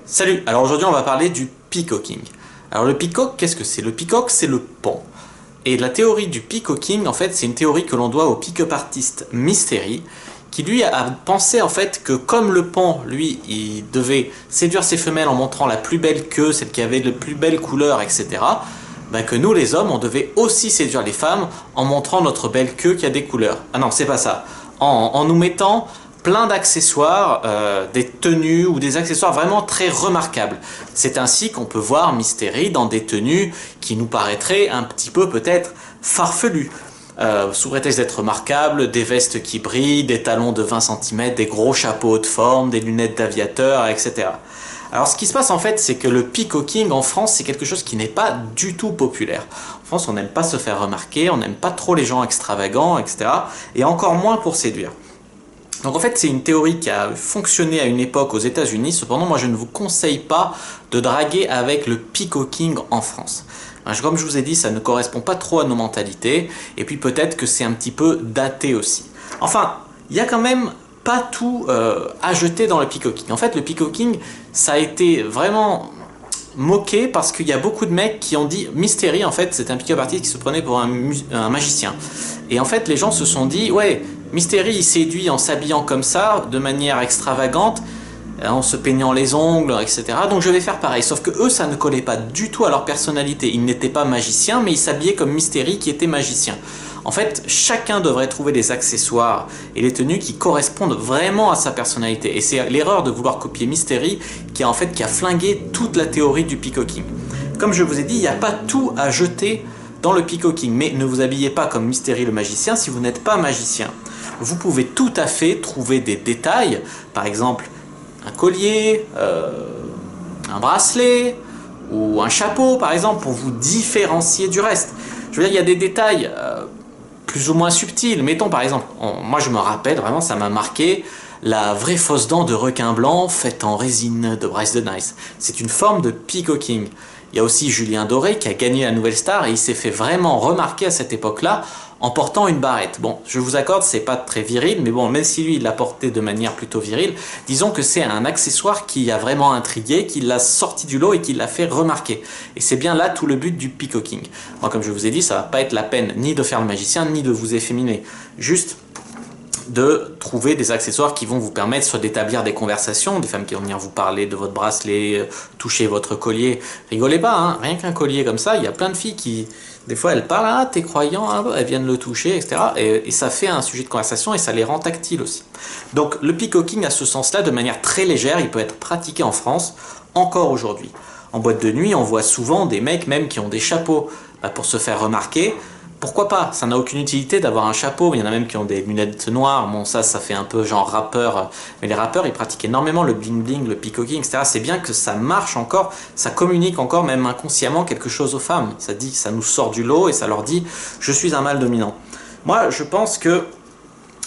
Salut, alors aujourd'hui on va parler du peacocking. Alors le peacock, qu'est-ce que c'est? Le peacock, c'est le paon. Et la théorie du peacocking, en fait, c'est une théorie que l'on doit au pick-up artiste Mystery, qui lui a pensé en fait que comme le paon, lui, il devait séduire ses femelles en montrant la plus belle queue, celle qui avait les plus belles couleurs, etc., que nous les hommes, on devait aussi séduire les femmes en montrant notre belle queue qui a des couleurs. Ah non, c'est pas ça. En nous mettant plein d'accessoires, des tenues ou des accessoires vraiment très remarquables. C'est ainsi qu'on peut voir Mystery dans des tenues qui nous paraîtraient un petit peu peut-être farfelues. Sous prétexte d'être remarquables, des vestes qui brillent, des talons de 20 cm, des gros chapeaux de forme, des lunettes d'aviateur, etc. Alors ce qui se passe en fait, c'est que le peacocking en France, c'est quelque chose qui n'est pas du tout populaire. En France, on n'aime pas se faire remarquer, on n'aime pas trop les gens extravagants, etc. Et encore moins pour séduire. Donc en fait, c'est une théorie qui a fonctionné à une époque aux États-Unis. Cependant, moi, je ne vous conseille pas de draguer avec le peacocking en France. Comme je vous ai dit, ça ne correspond pas trop à nos mentalités. Et puis peut-être que c'est un petit peu daté aussi. Enfin, il y a quand même pas tout à jeter dans le peacocking. En fait, le peacocking, ça a été vraiment moqué parce qu'il y a beaucoup de mecs qui ont dit Mystery, en fait, c'est un pick-up artiste qui se prenait pour un magicien. Et en fait, les gens se sont dit, ouais, Mystery, il séduit en s'habillant comme ça, de manière extravagante, en se peignant les ongles, etc. Donc je vais faire pareil. Sauf que eux, ça ne collait pas du tout à leur personnalité. Ils n'étaient pas magiciens, mais ils s'habillaient comme Mystery qui était magicien. En fait, chacun devrait trouver des accessoires et les tenues qui correspondent vraiment à sa personnalité. Et c'est l'erreur de vouloir copier Mystery qui a flingué toute la théorie du peacocking. Comme je vous ai dit, il n'y a pas tout à jeter dans le peacocking. Mais ne vous habillez pas comme Mystery le magicien si vous n'êtes pas magicien. Vous pouvez tout à fait trouver des détails, par exemple un collier, un bracelet ou un chapeau par exemple pour vous différencier du reste. Je veux dire, il y a des détails plus ou moins subtils. Mettons par exemple, moi je me rappelle vraiment, ça m'a marqué, la vraie fausse dent de requin blanc faite en résine de Bryce the Nice. C'est une forme de peacocking. Il y a aussi Julien Doré qui a gagné la Nouvelle Star et il s'est fait vraiment remarquer à cette époque-là en portant une barrette. Bon, je vous accorde, c'est pas très viril, mais bon, même si lui il l'a porté de manière plutôt virile, disons que c'est un accessoire qui a vraiment intrigué, qui l'a sorti du lot et qui l'a fait remarquer. Et c'est bien là tout le but du peacocking. Moi, comme je vous ai dit, ça va pas être la peine ni de faire le magicien, ni de vous efféminer. Juste de trouver des accessoires qui vont vous permettre soit d'établir des conversations, des femmes qui vont venir vous parler de votre bracelet, toucher votre collier. Rigolez pas, hein, rien qu'un collier comme ça, il y a plein de filles qui, des fois, elles parlent, ah, t'es croyant, ah, elles viennent le toucher, etc. Et ça fait un sujet de conversation et ça les rend tactiles aussi. Donc le peacocking, à ce sens-là, de manière très légère, il peut être pratiqué en France encore aujourd'hui. En boîte de nuit, on voit souvent des mecs même qui ont des chapeaux pour se faire remarquer. Pourquoi pas? Ça n'a aucune utilité d'avoir un chapeau. Il y en a même qui ont des lunettes noires. Bon, ça fait un peu genre rappeur. Mais les rappeurs, ils pratiquent énormément le bling bling, le peacocking, etc. C'est bien que ça marche encore, ça communique encore, même inconsciemment, quelque chose aux femmes. Ça nous sort du lot et ça leur dit « je suis un mâle dominant ». Moi, je pense que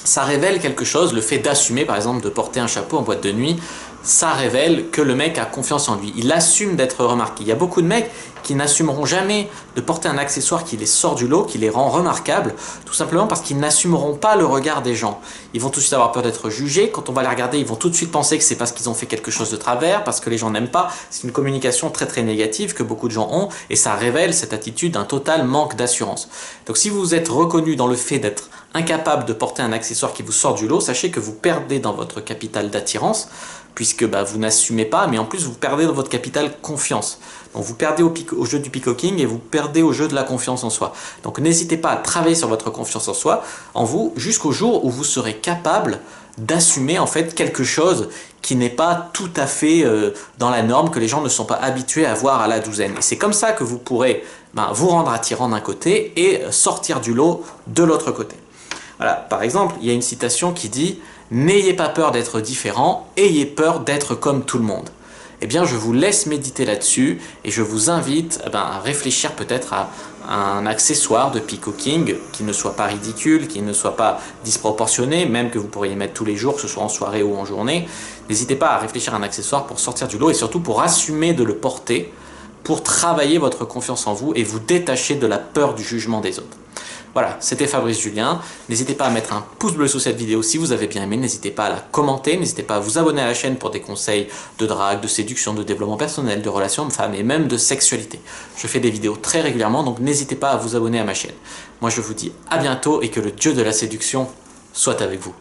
ça révèle quelque chose, le fait d'assumer, par exemple, de porter un chapeau en boîte de nuit, ça révèle que le mec a confiance en lui. Il assume d'être remarqué. Il y a beaucoup de mecs qui n'assumeront jamais de porter un accessoire qui les sort du lot, qui les rend remarquables, tout simplement parce qu'ils n'assumeront pas le regard des gens. Ils vont tout de suite avoir peur d'être jugés. Quand on va les regarder, ils vont tout de suite penser que c'est parce qu'ils ont fait quelque chose de travers, parce que les gens n'aiment pas. C'est une communication très très négative que beaucoup de gens ont et ça révèle cette attitude d'un total manque d'assurance. Donc si vous êtes reconnu dans le fait d'être incapable de porter un accessoire qui vous sort du lot, sachez que vous perdez dans votre capital d'attirance, puisque vous n'assumez pas, mais en plus vous perdez dans votre capital confiance. Donc vous perdez au jeu du peacocking et vous perdez au jeu de la confiance en soi. Donc n'hésitez pas à travailler sur votre confiance en soi, en vous, jusqu'au jour où vous serez capable d'assumer en fait quelque chose qui n'est pas tout à fait dans la norme, que les gens ne sont pas habitués à voir à la douzaine. Et c'est comme ça que vous pourrez vous rendre attirant d'un côté et sortir du lot de l'autre côté. Voilà, par exemple, il y a une citation qui dit « N'ayez pas peur d'être différent, ayez peur d'être comme tout le monde ». Eh bien, je vous laisse méditer là-dessus et je vous invite à réfléchir peut-être à un accessoire de peacocking qui ne soit pas ridicule, qui ne soit pas disproportionné, même que vous pourriez mettre tous les jours, que ce soit en soirée ou en journée. N'hésitez pas à réfléchir à un accessoire pour sortir du lot et surtout pour assumer de le porter, pour travailler votre confiance en vous et vous détacher de la peur du jugement des autres. Voilà, c'était Fabrice Julien. N'hésitez pas à mettre un pouce bleu sous cette vidéo si vous avez bien aimé. N'hésitez pas à la commenter. N'hésitez pas à vous abonner à la chaîne pour des conseils de drague, de séduction, de développement personnel, de relations hommes-femmes et même de sexualité. Je fais des vidéos très régulièrement, donc n'hésitez pas à vous abonner à ma chaîne. Moi, je vous dis à bientôt et que le dieu de la séduction soit avec vous.